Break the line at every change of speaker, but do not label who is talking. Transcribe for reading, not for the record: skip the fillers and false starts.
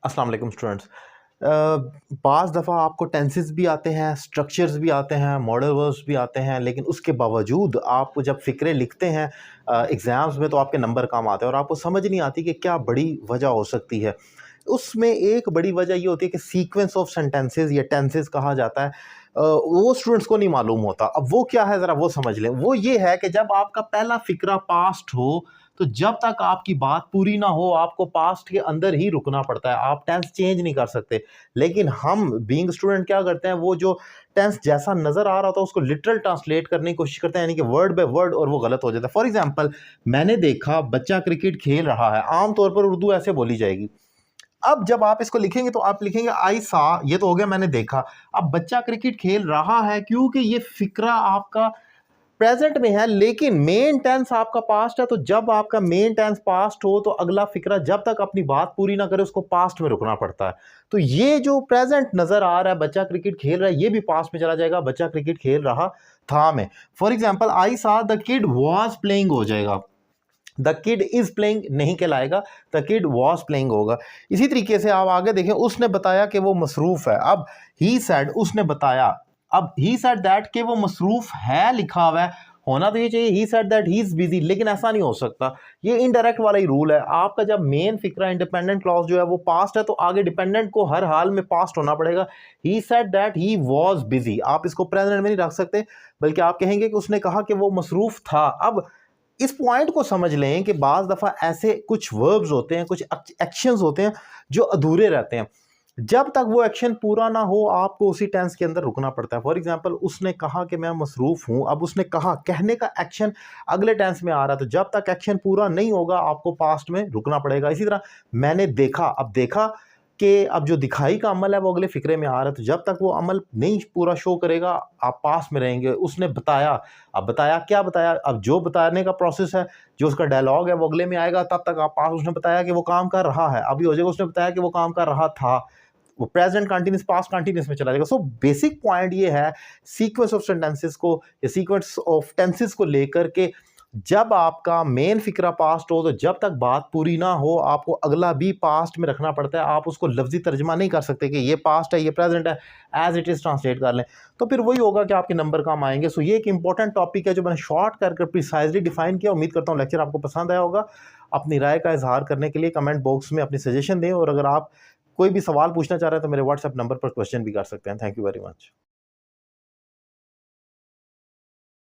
अस्सलाम वालेकुम स्टूडेंट्स। बाज़ दफ़ा आपको टेंसेस भी आते हैं, स्ट्रक्चर्स भी आते हैं, मॉडल वर्ब्स भी आते हैं, लेकिन उसके बावजूद आप जब फ़िक्रे लिखते हैं एग्ज़ाम्स में तो आपके नंबर कम आते हैं और आपको समझ नहीं आती कि क्या बड़ी वजह हो सकती है। उसमें एक बड़ी वजह ये होती है कि सीक्वेंस ऑफ सेंटेंसेस या टेंसेस कहा जाता है, वो स्टूडेंट्स को नहीं मालूम होता। अब वो क्या है ज़रा वो समझ लें। वो ये है कि जब आपका पहला फ़िक्रा पास्ट हो तो जब तक आपकी बात पूरी ना हो आपको पास्ट के अंदर ही रुकना पड़ता है, आप टेंस चेंज नहीं कर सकते। लेकिन हम बीइंग स्टूडेंट क्या करते हैं, वो जो टेंस जैसा नज़र आ रहा था उसको लिटरल ट्रांसलेट करने की कोशिश करते हैं, यानी कि वर्ड बाय वर्ड, और वो गलत हो जाता है। फॉर एग्जांपल, मैंने देखा बच्चा क्रिकेट खेल रहा है, आमतौर पर उर्दू ऐसे बोली जाएगी। अब जब आप इसको लिखेंगे तो आप लिखेंगे आई सा, ये तो हो गया मैंने देखा। अब बच्चा क्रिकेट खेल रहा है, क्योंकि ये फिक्रा आपका प्रेजेंट में है लेकिन मेन टेंस आपका पास्ट है। तो जब आपका मेन टेंस पास्ट हो तो अगला फिक्रा जब तक अपनी बात पूरी ना करे उसको पास्ट में रुकना पड़ता है। तो ये जो प्रेजेंट नजर आ रहा है बच्चा क्रिकेट खेल रहा है, ये भी पास्ट में चला जाएगा, बच्चा क्रिकेट खेल रहा था में। फॉर एग्जाम्पल, आई सा द किड वॉज प्लेइंग हो जाएगा, द किड इज प्लेइंग नहीं कहलाएगा, द किड वॉज प्लेइंग होगा। इसी तरीके से आप आगे देखें, उसने बताया कि वो मसरूफ है। अब ही सेड, उसने बताया। अब ही सेड दैट कि वो मसरूफ है लिखा हुआ है, होना तो ये चाहिए he said that he is busy, लेकिन ऐसा नहीं हो सकता। ये इनडायरेक्ट वाला ही रूल है। आपका जब मेन फिक्रा इंडिपेंडेंट क्लॉज जो है वो पास्ट है तो आगे डिपेंडेंट को हर हाल में पास्ट होना पड़ेगा। He said that he was busy, आप इसको प्रेजेंट में नहीं रख सकते, बल्कि आप कहेंगे कि उसने कहा कि वो मसरूफ था। अब इस पॉइंट को समझ लें कि बाज़ दफ़ा ऐसे कुछ वर्ब्स होते हैं, कुछ एक्शंस होते हैं जो अधूरे रहते हैं। जब तक वो एक्शन पूरा ना हो आपको उसी टेंस के अंदर रुकना पड़ता है। फॉर एग्जांपल, उसने कहा कि मैं मसरूफ़ हूँ। अब उसने कहा, कहने का एक्शन अगले टेंस में आ रहा है, तो जब तक एक्शन पूरा नहीं होगा आपको पास्ट में रुकना पड़ेगा। इसी तरह मैंने देखा, अब देखा कि अब जो दिखाई का अमल है वो अगले फिक्रे में आ रहा है, तो जब तक वो अमल नहीं पूरा शो करेगा आप पास में रहेंगे। उसने बताया, अब बताया क्या बताया, अब जो बताने का प्रोसेस है, जो उसका डायलॉग है वो अगले में आएगा, तब तक आप पास। उसने बताया कि वो काम कर रहा है, अभी हो जाएगा उसने बताया कि वो काम कर रहा था, वो प्रेजेंट कंटिन्यूस पास्ट कंटिन्यूस में चला जाएगा। सो बेसिक पॉइंट ये है सीक्वेंस ऑफ सेंटेंसेस को या सीक्वेंस ऑफ टेंसेस को लेकर के, जब आपका मेन फिक्रा पास्ट हो तो जब तक बात पूरी ना हो आपको अगला भी पास्ट में रखना पड़ता है। आप उसको लफ्जी तर्जमा नहीं कर सकते कि ये पास्ट है ये प्रेजेंट है, एज इट इज़ ट्रांसलेट कर लें, तो फिर वही होगा कि आपके नंबर कम आएंगे। सो ये एक इंपॉर्टेंट टॉपिक है जो मैंने शॉर्ट करके प्रिसाइजली डिफाइन किया। उम्मीद करता हूँ लेक्चर आपको पसंद आया होगा। अपनी राय का इजहार करने के लिए कमेंट बॉक्स में अपनी सजेशन दें, और अगर आप कोई भी सवाल पूछना चाह रहे हैं तो मेरे व्हाट्सएप नंबर पर क्वेश्चन भी कर सकते हैं। Thank you very much.